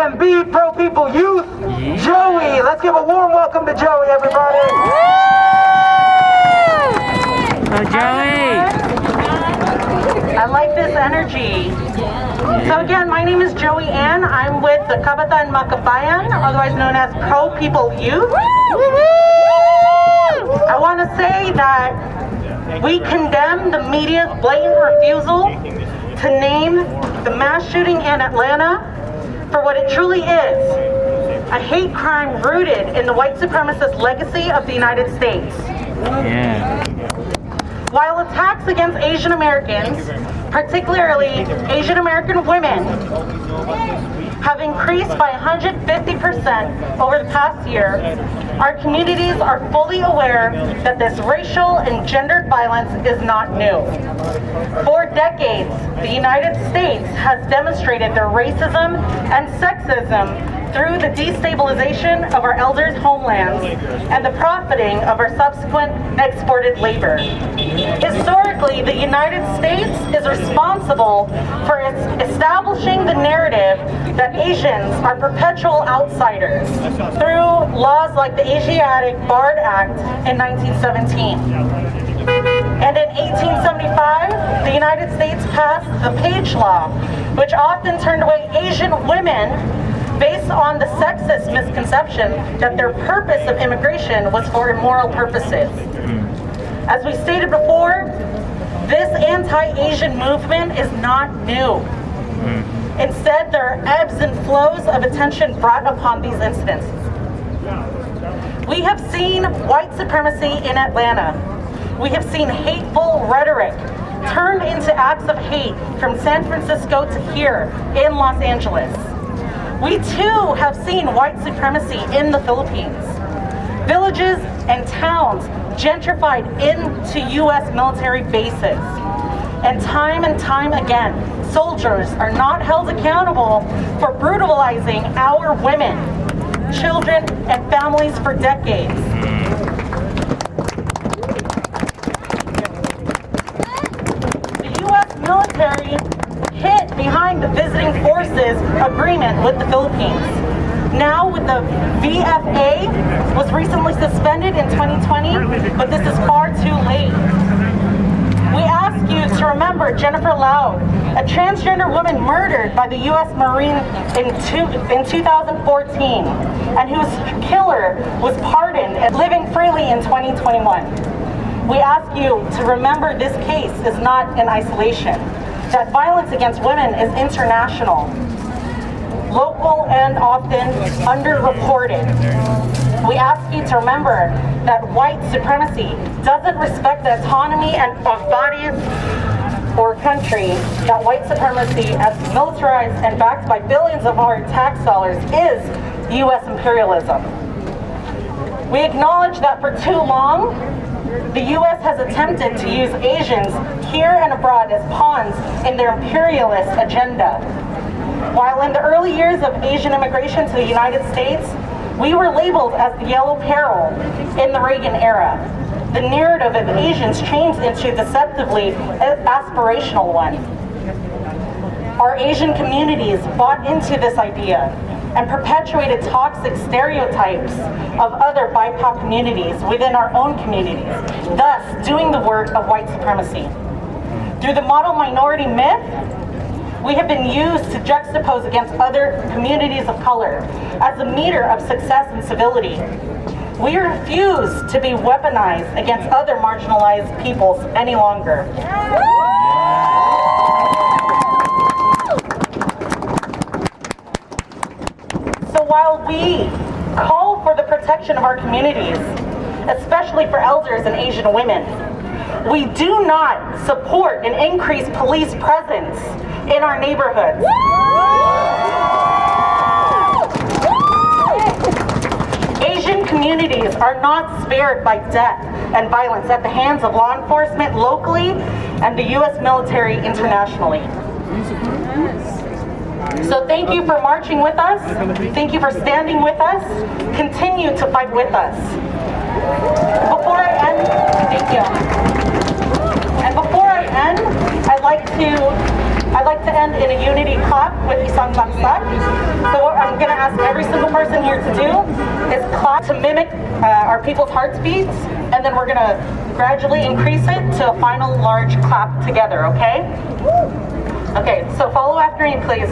and be pro-people youth, Joey. Let's give a warm welcome to Joey, everybody. Oh, Joey. I like this energy. So again, my name is Joey Ann. I'm with the maka-Bayan, otherwise known as Pro-People Youth. I want to say that we condemn the media's blatant refusal to name the mass shooting in Atlanta for what it truly is, a hate crime rooted in the white supremacist legacy of the United States. Yeah. While attacks against Asian Americans, particularly Asian American women, have increased by 150% over the past year, our communities are fully aware that this racial and gendered violence is not new. For decades, the United States has demonstrated their racism and sexism through the destabilization of our elders' homelands and the profiting of our subsequent exported labor. Historically, the United States is responsible for establishing the narrative that Asians are perpetual outsiders through laws like the Asiatic Bard Act in 1917. And in 1875, the United States passed the Page Law, which often turned away Asian women based on the sexist misconception that their purpose of immigration was for immoral purposes. As we stated before, this anti-Asian movement is not new. Instead, there are ebbs and flows of attention brought upon these incidents. We have seen white supremacy in Atlanta. We have seen hateful rhetoric turned into acts of hate from San Francisco to here in Los Angeles. We too have seen white supremacy in the Philippines. Villages and towns gentrified into U.S. military bases. And time again, soldiers are not held accountable for brutalizing our women, children, and families for decades. The U.S. military hid behind the visiting forces agreement with the Philippines. Now with the VFA was recently suspended in 2020, but this is far too late. We ask you to remember Jennifer Loud, a transgender woman murdered by the U.S. Marine in 2014, and whose killer was pardoned and living freely in 2021. We ask you to remember this case is not in isolation, that violence against women is international, local, and often underreported. We ask you to remember that white supremacy doesn't respect the autonomy of bodies or country, that white supremacy, as militarized and backed by billions of our tax dollars, is U.S. imperialism. We acknowledge that for too long, the U.S. has attempted to use Asians here and abroad as pawns in their imperialist agenda. While in the early years of Asian immigration to the United States, we were labeled as the yellow peril in the Reagan era. The narrative of Asians changed into a deceptively aspirational one. Our Asian communities bought into this idea and perpetuated toxic stereotypes of other BIPOC communities within our own communities, thus doing the work of white supremacy. Through the model minority myth, we have been used to juxtapose against other communities of color as a meter of success and civility. We refuse to be weaponized against other marginalized peoples any longer. So while we call for the protection of our communities, especially for elders and Asian women, we do not support an increased police presence in our neighborhoods. Asian communities are not spared by death and violence at the hands of law enforcement locally and the U.S. military internationally. So thank you for marching with us. Thank you for standing with us. Continue to fight with us. Before I end, thank you. And before I end, I'd like to end in a unity clap with Isang Bagsak. So I'm clap to mimic our people's heartbeats, and then we're gonna gradually increase it to a final large clap together, okay? Okay, so follow after me, please.